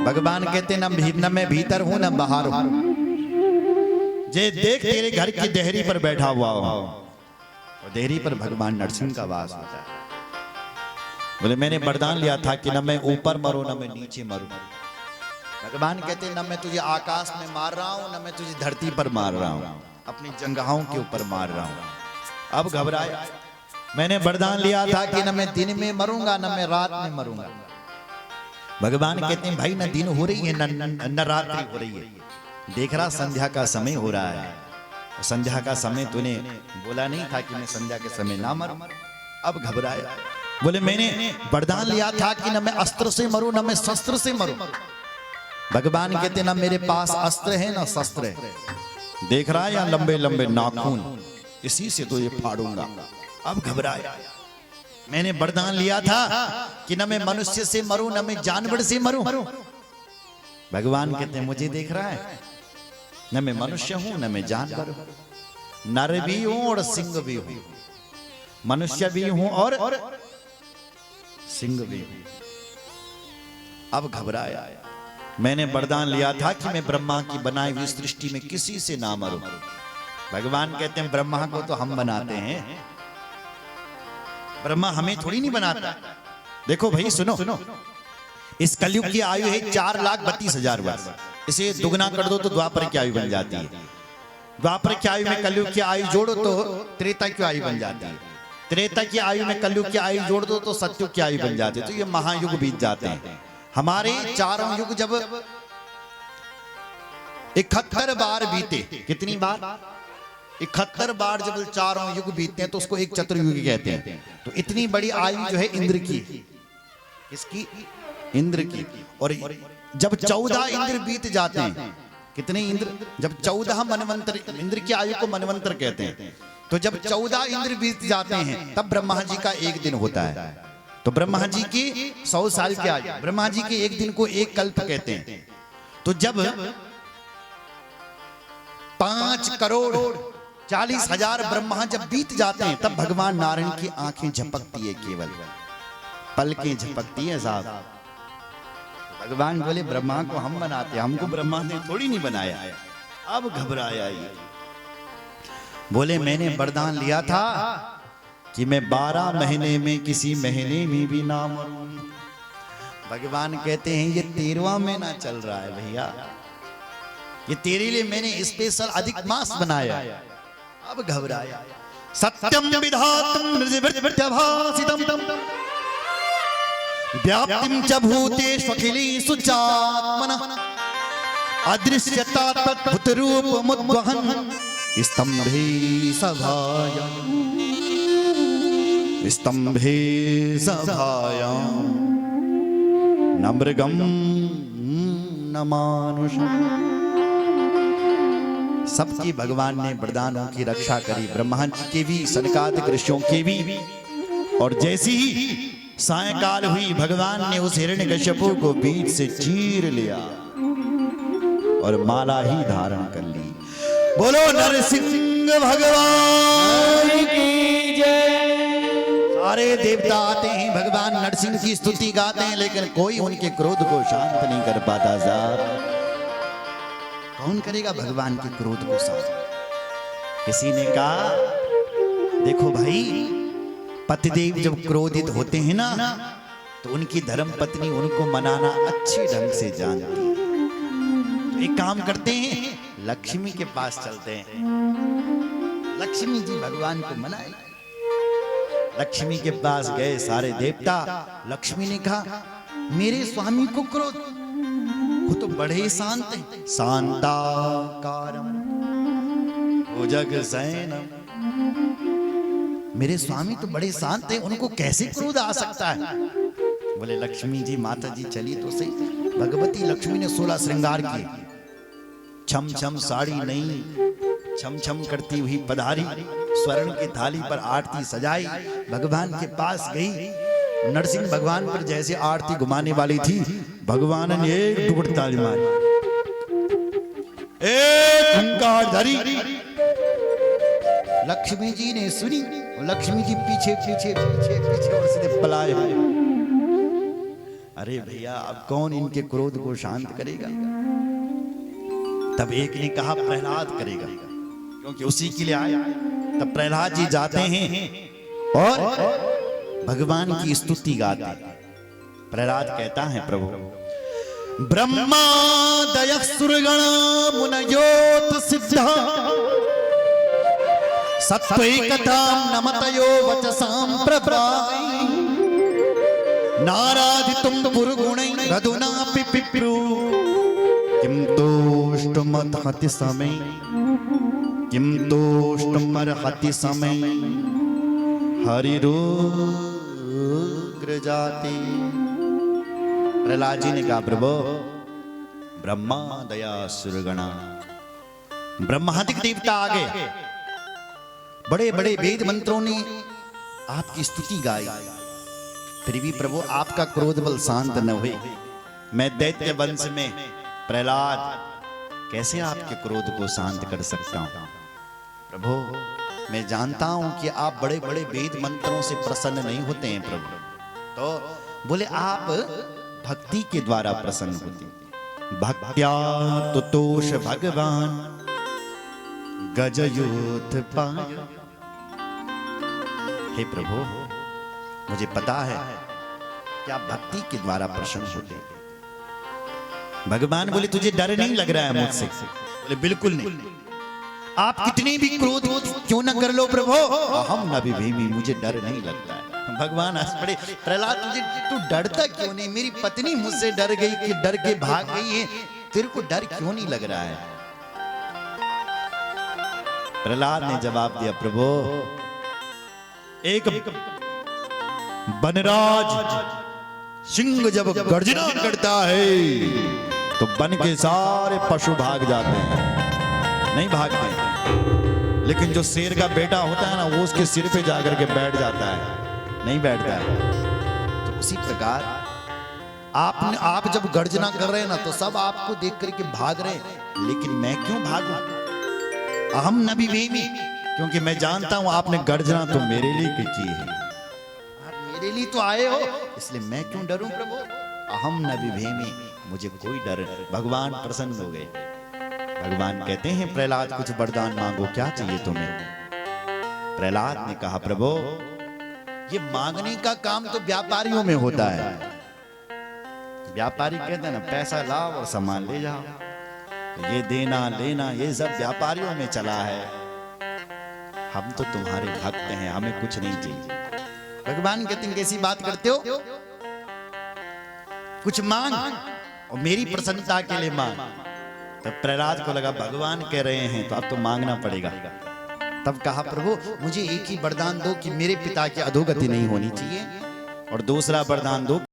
भगवान कहते न मैं भीतर हूं न बाहर हूं, जे देख तेरे घर की देहरी पर बैठा हुआ हूं। और देहरी पर भगवान नरसिंह का वास होता है। बोले मैंने वरदान लिया था कि न मैं ऊपर मरूं न मैं नीचे मरूं। भगवान कहते न मैं तुझे आकाश में मार रहा हूं न मैं तुझे धरती पर मार रहा हूं, अपनी जंगहों के ऊपर मार रहा हूं। अब घबराया। मैंने वरदान लिया था कि न मैं दिन में मरूंगा न मैं रात में मरूंगा। भगवान कहते हैं भाई न दिन हो रही है न रात्रि हो रही है। देख रहा संध्या का समय हो रहा है। संध्या का समय तूने बोला नहीं था कि मैं संध्या के समय ना मरूं। अब घबराया। बोले मैंने वरदान लिया था कि न मैं अस्त्र से मरूं न मैं शस्त्र से मरूं। भगवान कहते ना मेरे पास अस्त्र है ना शस्त्र है। देख रहा है या लंबे लंबे नाखून, इसी से तो ये फाड़ूंगा। अब घबराया। मैंने वरदान लिया था कि न मैं मनुष्य से मरूं न मैं जानवर से मरूं। भगवान कहते हैं मुझे देख रहा है, न मैं मनुष्य हूं न मैं जानवर हूं, नर भी हूं और सिंह भी हूं, मनुष्य भी हूं और सिंह भी हूं। अब घबराया। मैंने वरदान लिया था कि मैं ब्रह्मा की बनाई हुई सृष्टि में किसी से ना मरूं। भगवान कहते हैं ब्रह्मा को तो हम बनाते हैं, ब्रह्मा हमें थोड़ी नहीं बनाता। देखो भाई सुनो, इस कलयुग की आयु है 4,32,000 वर्ष। इसे दुगना कर दो तो द्वापर की आयु बन जाती है। द्वापर की आयु में कलयुग की आयु जोड़ो तो त्रेता की आयु बन जाती है। त्रेता की आयु में कलयुग की आयु जोड़ दो तो सतयुग की आयु बन जाती है। तो ये महायुग बीत जाते हैं। हमारे चारों युग जब 71 बार बीते, कितनी बार? 71 बार जब चारों युग बीतते हैं तो उसको एक चतुर्युग कहते हैं। तो इतनी बड़ी आयु जो है इंद्र की, किसकी? इंद्र की। और जब 14 इंद्र बीत जाते हैं, कितने इंद्र? जब 14 मनवंतर, इंद्र की आयु को मनवंतर कहते हैं। तो जब 14 इंद्र बीत जाते हैं तब ब्रह्मा जी का एक दिन होता है। तो ब्रह्मा जी की 100 साल की आयु, ब्रह्मा जी के एक दिन को एक कल्प कहते हैं। तो जब 5,40,000 ब्रह्मा जब बीत जाते हैं तब भगवान नारायण की आंखें झपकती है, केवल पलकें झपकती है साहब। भगवान बोले ब्रह्मा को हम बनाते, हमको ब्रह्मा ने थोड़ी नहीं बनाया। अब घबराया ये। बोले मैंने वरदान लिया था कि मैं 12 महीने में किसी महीने में भी ना मरूं। भगवान कहते हैं ये 13वां महीना चल रहा है भैया, ये तेरे लिए मैंने स्पेशल अधिक मास बनाया। अब घबराया। सत्यम विधातम निर्विभासितम व्याप्तिम च भूतेषु अखिलेषु चात्मनः अदृश्यता तद्भुत रूपमुद्वहन् स्तंभे सभायां स्तंभे सभायां न मृगम न मानुषम। सबकी भगवान ने वरदानों की रक्षा करी, ब्रह्मा जी के भी, सनकादिक ऋषियों के भी। और जैसी ही सायंकाल हुई भगवान ने उस हिरण्यकश्यपु को बीच से चीर लिया और माला ही धारण कर ली। बोलो नरसिंह भगवान की जय। सारे देवता आते हैं भगवान नरसिंह की स्तुति गाते हैं, लेकिन कोई उनके क्रोध को शांत नहीं कर पाता साहब। कौन करेगा भगवान के क्रोध को शांत? किसी ने कहा देखो भाई, पतिदेव जब क्रोधित होते हैं ना तो उनकी धर्म पत्नी उनको मनाना अच्छे ढंग से जानती है। तो एक काम करते हैं, लक्ष्मी के पास चलते हैं, लक्ष्मी जी भगवान को मनाए। लक्ष्मी के पास गए सारे देवता। लक्ष्मी ने कहा मेरे स्वामी को क्रोध, वो तो बड़े शांत हैं। शांताकारम भुजगशयनम, मेरे स्वामी तो बड़े शांत हैं, उनको कैसे क्रोध आ सकता है? बोले लक्ष्मी जी माता जी चलिए तो सही। भगवती लक्ष्मी ने 16 श्रृंगार किए, छम छम साड़ी नई छम छम करती हुई पधारी, स्वर्ण की थाली पर आरती सजाई, भगवान के पास गई। नरसिंह भगवान पर जैसे आरती घुमाने वाली थी, भगवान ने एक टुकड़ ताली मारी, एक हुंकार धरी। लक्ष्मी जी ने सुनी, लक्ष्मी जी पीछे पीछे पीछे पीछे और सीधे पलाए। अरे भैया अब कौन इनके क्रोध को शांत करेगा? तब एक ने कहा प्रहलाद करेगा, क्योंकि उसी के लिए आए। तब प्रहलाद जी जाते हैं और भगवान की स्तुति गाते हैं। प्रहलाद कहता है, प्रभु ब्रह्मादयः सुरगण मुनयोत सिद्धा सत्वैकतां नमतयो वचसां प्रभावै नाराधितुं पुरुगुणैः रघुनापि पिप्रु किं तोष्टुमर्हति समय किं तोष्टुमर्हति समय हरिरुग्र जाति। प्रहलाद जी ने कहा, प्रभु ब्रह्मा दया सुरगणा, ब्रह्मादिक देवता आ गए, बड़े बड़े वेद मंत्रों ने आपकी स्तुति गाई, फिर भी प्रभु आपका क्रोध बल शांत न हुए। मैं दैत्य वंश में प्रहलाद कैसे आपके क्रोध को शांत कर सकता हूं? प्रभु मैं जानता हूं कि आप बड़े बड़े वेद मंत्रों से प्रसन्न नहीं होते हैं प्रभु, तो बोले आप भक्ति के द्वारा प्रसन्न होते। भक्त्या तुतोष भगवान गजयोथ पाय। हे प्रभु मुझे पता है कि आप भक्ति के द्वारा प्रसन्न होते। भगवान बोले तुझे डर नहीं लग रहा है मुझसे? बोले बिल्कुल नहीं, आप कितनी भी क्रोध क्यों न कर लो प्रभु, अहम न बिभेमि, मुझे डर नहीं लगता है। भगवान हंस पड़े, प्रहलाद तुझे तू डरता क्यों नहीं? मेरी पत्नी मुझसे डर गई कि डर के भाग गई है, तेरे को डर क्यों नहीं लग रहा है? प्रहलाद ने जवाब दिया, प्रभु एक बनराज सिंह जब गर्जना करता है तो वन के सारे पशु भाग जाते हैं, नहीं भागते, लेकिन जो शेर का बेटा होता है ना, वो उसके सिर पे जाकर के बैठ जाता है, नहीं बैठता है। तो उसी प्रकार आप जब गर्जना कर रहे हैं ना, तो सब आपको देख करके भाग रहे हैं, लेकिन मैं क्यों भागूं? अहम न बिभेमि, क्योंकि मैं जानता हूं आपने गर्जना तो मेरे लिए की है, मेरे लिए तो आए हो, इसलिए मैं क्यों डरूं प्रभु? अहम न बिभेमि, मुझे कोई डर। भगवान प्रसन्न हो गए। भगवान कहते हैं, प्रहलाद कुछ वरदान मांगो, क्या चाहिए तुम्हें? प्रहलाद ने कहा, प्रभु ये मांगने का काम तो व्यापारियों में होता है। व्यापारी कहते हैं ना, पैसा लाओ और सामान ले जाओ, तो ये देना लेना ये सब व्यापारियों में चला है। हम तो तुम्हारे भक्त हैं, हमें कुछ नहीं चाहिए। भगवान कहते हैं, कैसी बात करते हो? कुछ मांग और मेरी प्रसन्नता के लिए मांग। तब प्रहलाद को लगा भगवान कह रहे हैं तो अब तो मांगना पड़ेगा। तब कहा, प्रभु मुझे एक ही वरदान दो कि मेरे पिता की अधोगति नहीं होनी चाहिए, और दूसरा वरदान दो